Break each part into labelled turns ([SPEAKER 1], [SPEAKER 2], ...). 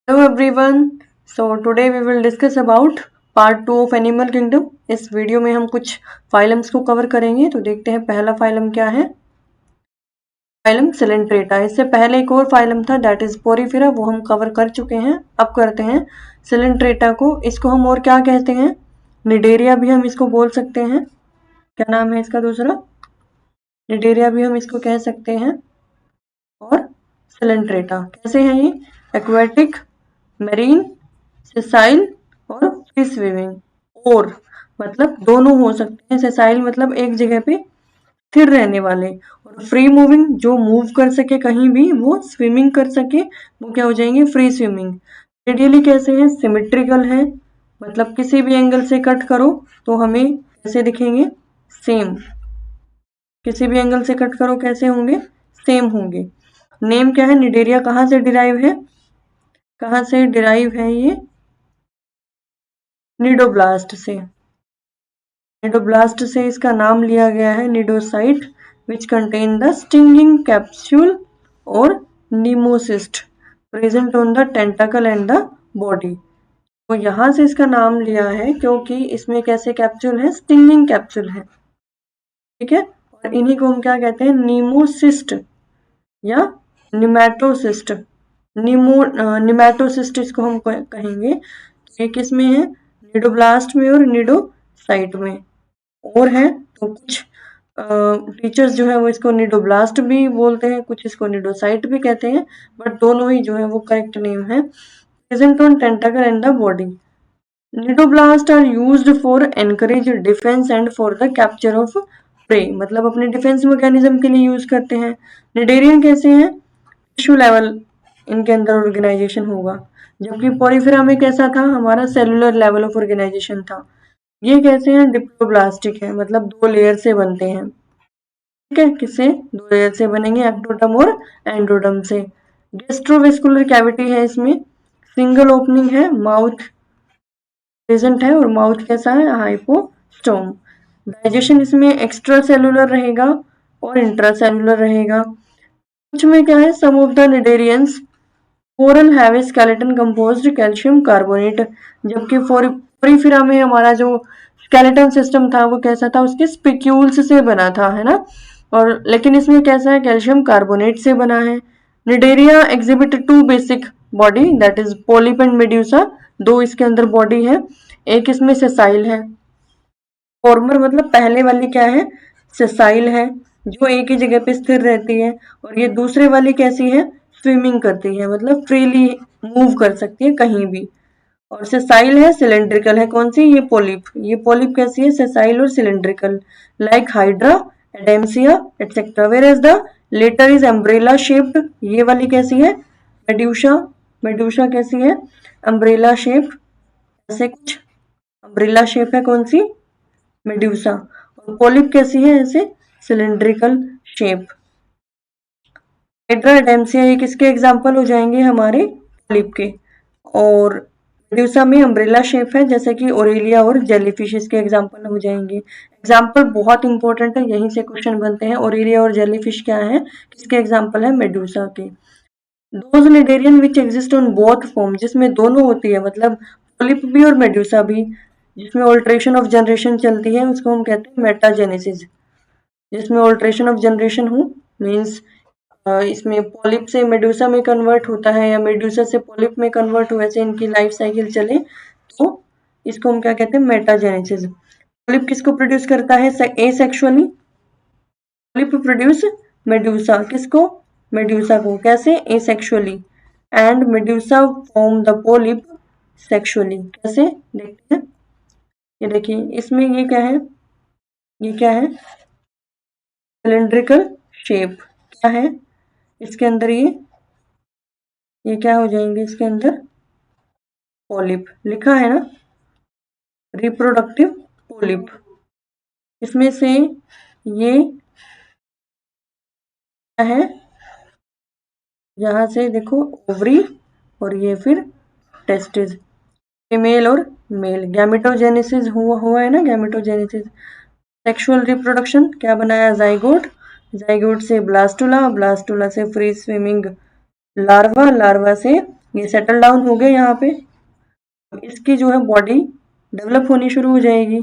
[SPEAKER 1] Hello everyone. So today we will discuss about part 2 of animal kingdom. इस video में हम कुछ phylums को कवर करेंगे। तो देखते हैं पहला फाइलम क्या है। Phylum Coelenterata. इससे पहले एक और फाइलम था दैट इज पोरीफेरा, वो हम कवर कर चुके हैं। अब करते हैं सिलेंट्रेटा को। इसको हम और क्या कहते हैं, निडेरिया भी हम इसको बोल सकते हैं। क्या नाम है इसका दूसरा, निडेरिया भी हम इसको कह सकते हैं। और सिलेंट्रेटा कैसे हैं ये, एक्वेटिक, मेरीन, सेसाइल और फ्री स्विमिंग। और मतलब दोनों हो सकते हैं। सेसाइल मतलब एक जगह पे स्थिर रहने वाले, और फ्री मूविंग जो मूव कर सके कहीं भी, वो स्विमिंग कर सके, वो क्या हो जाएंगे, फ्री स्विमिंग। रेडियली कैसे हैं, सिमेट्रिकल है, मतलब किसी भी एंगल से कट करो तो हमें कैसे दिखेंगे, सेम। किसी भी एंगल से कट करो कैसे होंगे, सेम होंगे। नेम क्या है, निडेरिया कहाँ से डिराइव है, कहाँ से डिराइव है ये, निडोब्लास्ट से। निडोब्लास्ट से इसका नाम लिया गया है, cnidocyte which contain the stinging capsule और nematocyst present on the tentacle and the body. तो यहाँ से इसका नाम लिया है क्योंकि इसमें कैसे कैप्सूल है, स्टिंगिंग कैप्सूल है, ठीक है। और इन्हीं को हम क्या कहते हैं, नीमोसिस्ट या निमैटोसिस्ट। निमैटोसिस्ट इसको हम कहेंगे। तो ये किस में है, निडोब्लास्ट में और निडोसाइट में। और है तो कुछ टीचर्स जो है वो इसको निडोब्लास्ट भी बोलते हैं, कुछ इसको निडोसाइट भी कहते हैं, बट दोनों ही जो है वो करेक्ट नेम है। Present on tentacle and the body. Cnidoblast are used for anchorage defence and for the capture of prey, मतलब अपने डिफेंस मैकेनिज्म के लिए यूज करते हैं। निडेरियन कैसे हैं, टिश्यू लेवल इनके अंदर ऑर्गेनाइजेशन होगा, जबकि पोरीफेरा में कैसा था, हमारा सेलुलर लेवल ऑफ ऑर्गेनाइजेशन था। ये कैसे हैं, डिप्लोब्लास्टिक है, मतलब 2 लेयर से बनते हैं, ठीक है। किससे, 2 लेयर से बनेंगे, एक्टोडर्म और एंडोडर्म से। गैस्ट्रोवेस्कुलर कैविटी है इसमें, सिंगल ओपनिंग है, माउथ प्रेजेंट है, और माउथ कैसा है, हाइपोस्टोम। डाइजेशन इसमें एक्स्ट्रा सेलुलर रहेगा और इंट्रा सेलुलर रहेगा। कुछ में क्या है, some of the cnidarians coral have a skeleton composed calcium carbonate, जबकि पोरीफेरा में हमारा जो स्केलेटन सिस्टम था वो कैसा था, उसके स्पिक्यूल्स से बना था, है ना। और लेकिन इसमें कैसा है, कैल्शियम कार्बोनेट से बना है। Cnidaria exhibit 2 basic body that is polyp and medusa. 2 इसके अंदर बॉडी है, एक इसमें सेसाइल है। फॉर्मर मतलब पहले वाली क्या है, सेसाइल है, जो एक ही जगह पे स्थिर रहती है। और ये दूसरे वाली कैसी है, स्विमिंग करती है, मतलब फ्रीली मूव कर सकती है कहीं भी। और सेसाइल है, सिलेंड्रिकल है, कौन सी, ये पोलिप। ये पोलिप कैसी है, सेसाइल और cylindrical, like hydra, Adamsia etcetera. Whereas the latter is umbrella shaped, ये वाली कैसी है, मेड्यूसा। मेड्यूसा कैसी है, अम्ब्रेला शेप, ऐसे कुछ अम्ब्रेला शेप है, कौन सी, मेड्यूसा। और पोलिप कैसी है, ऐसे सिलेंड्रिकल शेप। हाइड्रा, एडेम्सिया ये किसके एग्जाम्पल हो जाएंगे, हमारे पोलिप के। और मेड्यूसा में अम्ब्रेला शेप है, जैसे कि ओरेलिया और जेलीफिश इसके एग्जाम्पल हो जाएंगे। एग्जाम्पल बहुत इंपॉर्टेंट है, यहीं से क्वेश्चन बनते हैं। ओरेलिया और जेलीफिश क्या है, किसके एग्जाम्पल है, मेडूसा के। Those cnidarian which exist on both form, जिसमें दोनों होती है, मतलब पोलिप भी और मेडूसा भी, जिसमें ऑल्ट्रेशन ऑफ जनरेशन चलती है, उसको हम कहते हैं मेटाजेनेसिस। जिसमें ऑल्ट्रेशन ऑफ जनरेशन हो मीन्स इसमें पॉलिप से मेडूसा में कन्वर्ट होता है, या मेडूसा से पॉलिप में कन्वर्ट हो, ऐसे इनकी लाइफ साइकिल चले, तो इसको हम क्या कहते हैं, मेटाजेनेसिस। पॉलिप किसको प्रोड्यूस करता है, एसेक्सुअली। पॉलिप प्रोड्यूस मेडूसा, किसको, मेडूसा को, कैसे, asexually. And Medusa form the polyp sexually, कैसे, देखते हैं। ये देखिए इसमें ये क्या है, ये क्या है, सिलेंड्रिकल शेप, क्या है इसके अंदर, ये क्या हो जाएंगे इसके अंदर, पॉलिप लिखा है ना, रिप्रोडक्टिव पॉलिप। इसमें से ये क्या है, यहाँ से देखो ओवरी, और ये फिर टेस्टिस, फीमेल और मेल, गैमेटोजेनेसिस हुआ है ना, गैमेटोजेनेसिस। सेक्सुअल रिप्रोडक्शन क्या बनाया, जाइगोट, जाइगोट से ब्लास्टुला, ब्लास्टुला से फ्री स्विमिंग लार्वा, लार्वा से ये सेटल डाउन हो गया यहाँ पे। इसकी जो है बॉडी डेवलप होनी शुरू हो जाएगी।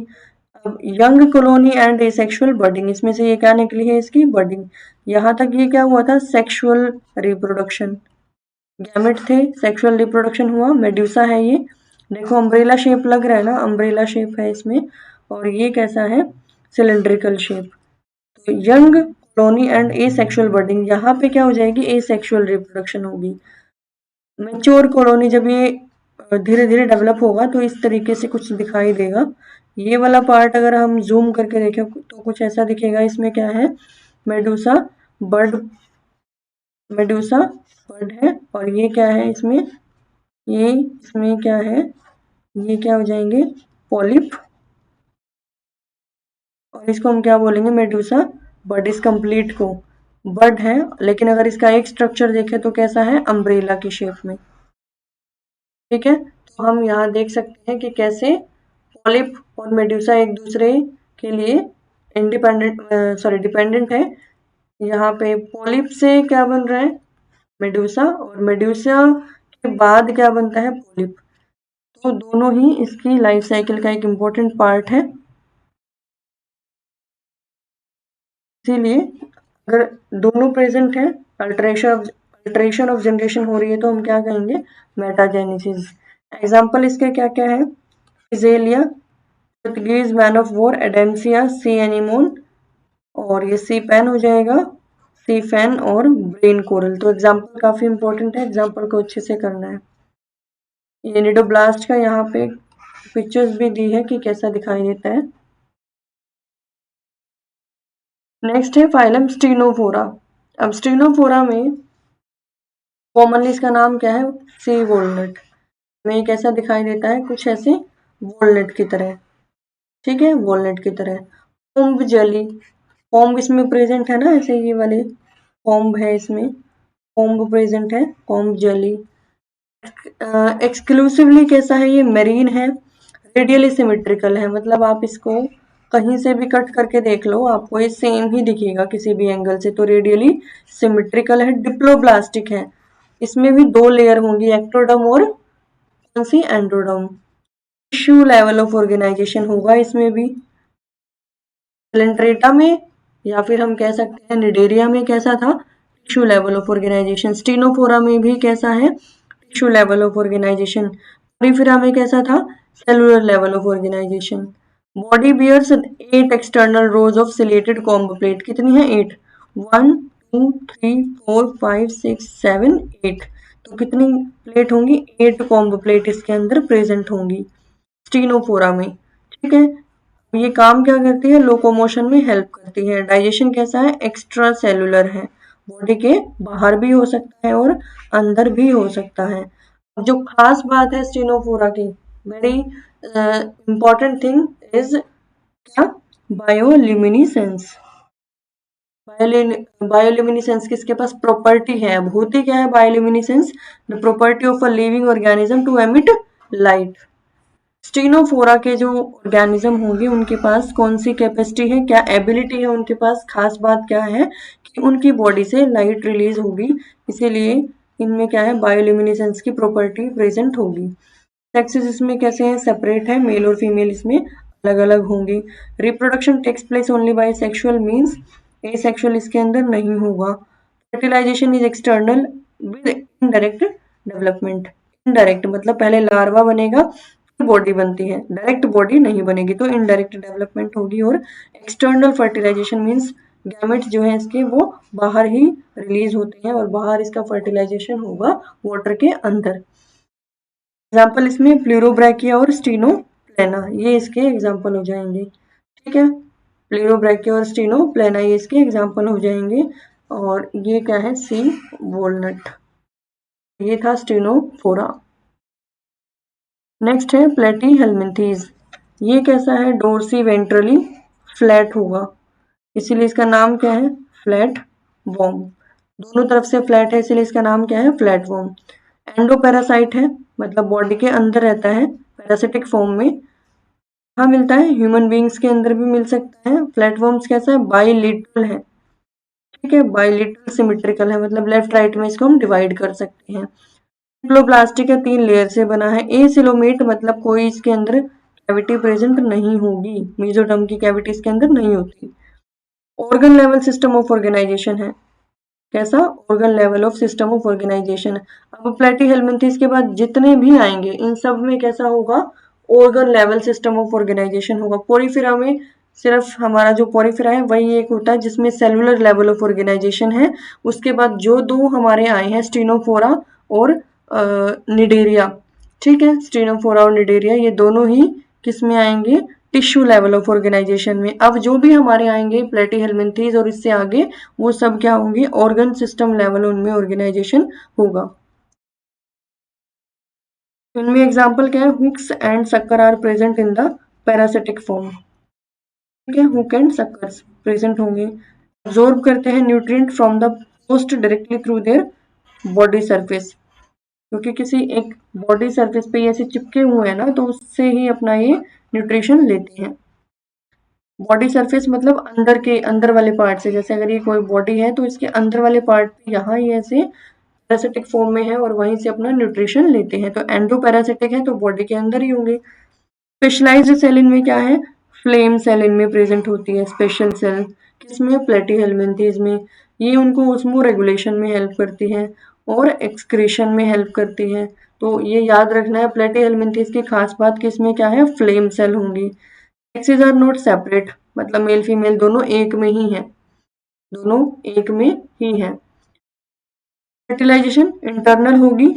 [SPEAKER 1] अब यंग कॉलोनी एंड एसेक्सुअल बर्डिंग, इसमें से ये क्या निकली है, इसकी बर्डिंग। यहाँ तक ये क्या हुआ था, सेक्सुअल रिप्रोडक्शन, गैमेट थे, सेक्सुअल रिप्रोडक्शन हुआ, मेड्यूसा है ये। देखो अम्ब्रेला शेप लग रहा है ना, अम्ब्रेला शेप है इसमें, और ये कैसा है, सिलेंड्रिकल शेप। तो यंग कॉलोनी एंड एसेक्सुअल बर्डिंग, यहाँ पे क्या हो जाएगी, एसेक्सुअल रिप्रोडक्शन होगी। मैच्योर कॉलोनी जब ये धीरे धीरे डेवलप होगा तो इस तरीके से कुछ दिखाई देगा। ये वाला पार्ट अगर हम जूम करके देखें तो कुछ ऐसा दिखेगा। इसमें क्या है, मेडूसा बर्ड, मेडूसा बर्ड है, और ये क्या है इसमें, ये इसमें क्या है, ये क्या हो जाएंगे, पॉलिप, और इसको हम क्या बोलेंगे, मेडूसा बर्ड। इस कंप्लीट को बर्ड है, लेकिन अगर इसका एक स्ट्रक्चर देखें तो कैसा है, अम्ब्रेला की शेप में। ठीक है, तो हम यहाँ देख सकते हैं कि कैसे पॉलिप और मेड्यूसा एक दूसरे के लिए इंडिपेंडेंट सॉरी डिपेंडेंट है। यहाँ पे पॉलिप से क्या बन रहा है, मेड्यूसा, और मेड्यूसा के बाद क्या बनता है, पॉलिप। तो दोनों ही इसकी लाइफ साइकिल का एक इम्पोर्टेंट पार्ट है। इसीलिए अगर दोनों प्रेजेंट है, अल्टरेशन ऑफ जनरेशन हो रही है, तो हम क्या कहेंगे, मेटाजेनेसिस। एग्जाम्पल इसके क्या क्या है, इजेलिया, Portuguese man of war, Adamsia, sea anemone, और ये सी पेन हो जाएगा, सी फैन, और ब्रेन कोरल। तो एग्जाम्पल काफी इंपॉर्टेंट है, एग्जाम्पल को अच्छे से करना है। ये निडोब्लास्ट का यहाँ पे पिक्चर्स भी दी है कि कैसा दिखाई देता है। नेक्स्ट है फाइलम स्टीनोफोरा। अब स्टीनोफोरा में कॉमनली इसका नाम क्या है, सी वॉलनट में कैसा दिखाई देता है, कुछ ऐसे वॉलनट की तरह। ठीक है, वॉलनट की तरह। कोम्ब जेली, कोम्ब इसमें प्रेजेंट है ना, ऐसे ये वाले कोम्ब है इसमें, कोम्ब प्रेजेंट है, कोम्ब जेली। एक्सक्लूसिवली कैसा है, ये मेरीन है, रेडियली सिमेट्रिकल है, मतलब आप इसको कहीं से भी कट करके देख लो, आपको ये सेम ही दिखेगा किसी भी एंगल से। तो रेडियली सिमेट्रिकल है, डिप्लोब्लास्टिक है, इसमें भी दो लेयर होंगी, एक्टोडर्म और कौन सी, endoderm. Tissue level of organisation होगा इसमें भी। सेलेंट्रेटा में, या फिर हम कह सकते हैं निडेरिया में कैसा था, tissue level of organisation. Ctenophora में भी कैसा है, tissue level of organisation. Porifera में कैसा था, cellular level of organisation. Body bears 8 external rows of ciliated comb plate, कितनी है, 8, 1 2 3 4 5 6 7 8। तो कितनी प्लेट होंगी, 8 कॉम्ब प्लेट इसके अंदर प्रेजेंट होंगी स्टीनोफोरा में। ठीक है, ये काम क्या करती है, लोकोमोशन में हेल्प करती है। डाइजेशन कैसा है, एक्स्ट्रा सेलुलर है, बॉडी के बाहर भी हो सकता है और अंदर भी हो सकता है। जो खास बात है स्टेनोफोरा की, वेरी इंपॉर्टेंट थिंग इज क्या, बायोल्यूमिनिसेंस। बायोल्यूमिनिसेंस किसके पास प्रॉपर्टी है, अब होती क्या है bioluminescence, the property of a living organism to emit light. Ctenophora के जो ऑर्गेनिज्म होंगे उनके पास कौन सी कैपेसिटी है, क्या एबिलिटी है उनके पास, खास बात क्या है कि उनकी बॉडी से लाइट रिलीज होगी, इसीलिए इनमें क्या है, बायोल्यूमिनेसेंस की प्रॉपर्टी प्रेजेंट होगी। सेक्सेस इसमें कैसे हैं, सेपरेट है, मेल और फीमेल इसमें अलग अलग होंगी। Reproduction takes place only by sexual means, asexual इसके अंदर नहीं होगा। Fertilisation is external with indirect development. Indirect मतलब पहले लार्वा बनेगा फिर बॉडी बनती है, डायरेक्ट बॉडी नहीं बनेगी, तो इनडायरेक्ट डेवलपमेंट होगी। और एक्सटर्नल फर्टिलाइजेशन मीन्स गैमेट्स जो है इसके वो बाहर ही रिलीज होते हैं और बाहर इसका फर्टिलाइजेशन होगा वाटर के अंदर। एग्जाम्पल इसमें प्लूरोब्रैकिया और स्टीनोप्लेना, ये इसके एग्जाम्पल हो जाएंगे। ठीक है, प्लूरोब्रैकिया और स्टीनोप्लेना ये इसके एग्जाम्पल हो जाएंगे। और ये क्या है, सी वॉलनट, ये था स्टीनोफोरा। नेक्स्ट है प्लेटी हेलमिंथीज, ये कैसा है, डोर्सी वेंट्रली फ्लैट होगा, इसीलिए इसका नाम क्या है, फ्लैट वॉर्म। दोनों तरफ से फ्लैट है इसीलिए इसका नाम क्या है, फ्लैट वॉर्म। एंडोपैरासाइट है, मतलब बॉडी के अंदर रहता है पैरासिटिक फॉर्म में। कहाँ मिलता है, ह्यूमन बींग्स के अंदर भी मिल सकता है। फ्लैटवर्म्स कैसा है, बाइलिटरल है। ठीक है, बाइलिटरल सिमेट्रिकल है, मतलब लेफ्ट राइट में इसको हम डिवाइड कर सकते हैं। ट्रिप्लोब्लास्टिक है, 3 लेयर से बना है। एसिलोमेट मतलब कोई इसके अंदर कैविटी प्रेजेंट नहीं होगी, मेसोडर्म की कैविटी इसके अंदर नहीं होती। Organ level system of organisation है, कैसा? Organ level of system of organisation. अब प्लेटीहेल्मिन्थेस के बाद जितने भी आएंगे इन सब में कैसा होगा? Organ level system of organisation होगा। पोरिफेरा में सिर्फ हमारा जो पोरिफेरा है वही एक होता है जिसमें सेलुलर लेवल ऑफ ऑर्गेनाइजेशन है। उसके बाद जो दो हमारे आए हैं स्टीनोफोरा और निडेरिया, ठीक है, स्टीनोफोरा और निडेरिया ये दोनों ही किस में आएंगे? टिश्यू लेवल ऑफ ऑर्गेनाइजेशन में। अब जो भी हमारे आएंगे प्लेटीहेल्मिन्थेस और इससे आगे वो सब क्या होंगे? ऑर्गन सिस्टम लेवल उनमें ऑर्गेनाइजेशन होगा। इनमें एग्जांपल क्या है? Hooks and sucker are present in the parasitic form, ठीक है, हुक एंड सक्कर्स प्रेजेंट होंगे। अब्सॉर्ब करते हैं nutrient from the host directly through their body surface, क्योंकि किसी एक बॉडी सरफेस पे ऐसे चिपके हुए हैं ना तो उससे ही अपना ये न्यूट्रिशन लेते हैं। बॉडी सरफेस मतलब अंदर के अंदर वाले पार्ट से, जैसे अगर ये कोई बॉडी है तो इसके अंदर वाले पार्ट पे यहाँ ये ऐसे पैरासिटिक फॉर्म में है और वहीं से अपना न्यूट्रिशन लेते हैं। तो एंडो पैरासिटिक है तो बॉडी के अंदर ही होंगे। स्पेशलाइज्ड सेल इनमें क्या है? फ्लेम सेल इनमें प्रेजेंट होती है। स्पेशल सेल किसमें? प्लेटीहेल्मिन्थेस में। ये उनको ऑस्मो रेगुलेशन में हेल्प करती है और एक्सक्रीशन में हेल्प करती है। तो ये याद रखना है, प्लेटीहेल्मिन्थेस की खास बात किसमें क्या है? फ्लेम सेल होंगी। सेक्सेस आर नॉट सेपरेट, मतलब मेल फीमेल दोनों एक में ही है, दोनों एक में ही है। फर्टिलाइजेशन इंटरनल होगी,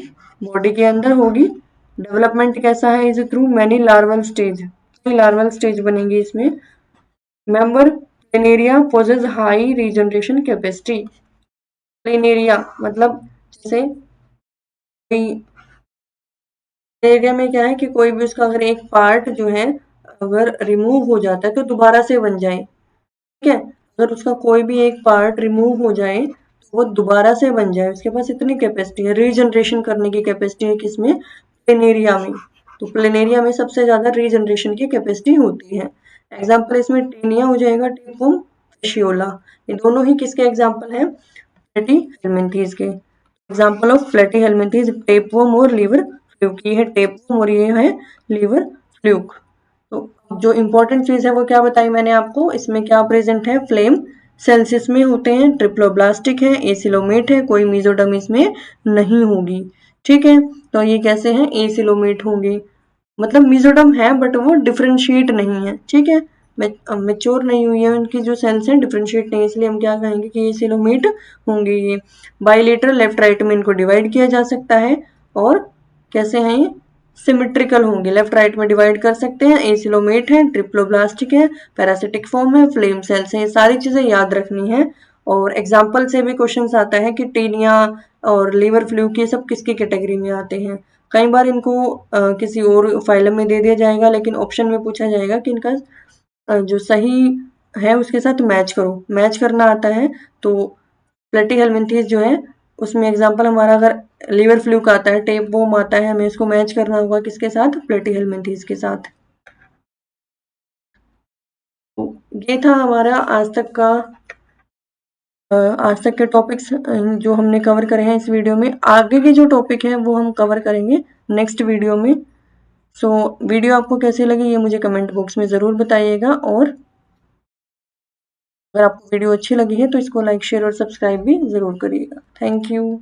[SPEAKER 1] बॉडी के अंदर होगी। डेवलपमेंट कैसा है? Is through many larval stage, कई लार्वल स्टेज बनेंगे इसमें। Member Planaria possess high regeneration capacity. Planaria मतलब जैसे प्लेनेरिया में क्या है कि कोई भी उसका अगर एक पार्ट जो है अगर रिमूव हो जाता है तो दोबारा से बन जाए, ठीक है, अगर उसका कोई भी एक पार्ट रिमूव हो जाए तो वो दोबारा से बन जाए, उसके पास इतनी कैपेसिटी है, रीजनरेशन करने की कैपेसिटी है किसमें? प्लेनेरिया में। तो प्लेनेरिया में सबसे ज्यादा रीजनरेशन की कैपेसिटी होती है। एग्जाम्पल इसमें टेनिया हो जाएगा, टेपवम, फेशियोला, ये दोनों ही किसके एग्जाम्पल हैं? प्लेटीहेल्मिन्थेस के। एग्जाम्पल ऑफ प्लेटीहेल्मिन्थेस टेपवम और लीवर फ्लूक, ये है टेपवम और ये है लीवर फ्लूक। तो जो इम्पोर्टेंट चीज है वो क्या बताई मैंने आपको? इसमें क्या प्रेजेंट है? फ्लेम सेल्स इसमें होते हैं, ट्रिप्लोब्लास्टिक है, एसिलोमेट है, कोई मेसोडर्म इसमें नहीं होगी, ठीक है। तो ये कैसे हैं? एसिलोमेट होंगे, मतलब मेसोडर्म है बट वो डिफरेंशिएट नहीं है, ठीक है, मेच्योर नहीं हुई है, उनकी जो सेल्स हैं डिफरेंशिएट नहीं, इसलिए हम क्या कहेंगे कि एसिलोमेट होंगे। ये बाइलेटरल लेफ्ट राइट में इनको डिवाइड किया जा सकता है और कैसे हैं ये? सिमेट्रिकल होंगे, लेफ्ट राइट में डिवाइड कर सकते हैं। एसिलोमेट है, ट्रिप्लोब्लास्टिक है, पैरासिटिक फॉर्म है, फ्लेम सेल्स है, ये सारी चीजें याद रखनी है। और एग्जाम्पल से भी क्वेश्चन आता है कि टीनिया और लीवर फ्लूक ये सब किसकी कैटेगरी में आते हैं। कई बार इनको किसी और फाइलम में दे दिया जाएगा लेकिन ऑप्शन में पूछा जाएगा कि इनका जो सही है उसके साथ मैच करो, मैच करना आता है तो प्लेटीहेल्मिन्थेस जो है उसमें एग्जाम्पल हमारा अगर लीवर फ्लूक आता है, टेप वोम आता है, हमें इसको मैच करना होगा किसके साथ? प्लेटीहेल्मिन्थेस के साथ। तो ये था हमारा आज तक के टॉपिक्स जो हमने कवर करे हैं इस वीडियो में। आगे के जो टॉपिक हैं वो हम कवर करेंगे नेक्स्ट वीडियो में। सो वीडियो आपको कैसी लगी ये मुझे कमेंट बॉक्स में ज़रूर बताइएगा, और अगर आपको वीडियो अच्छी लगी है तो इसको लाइक शेयर और सब्सक्राइब भी ज़रूर करिएगा। Thank you.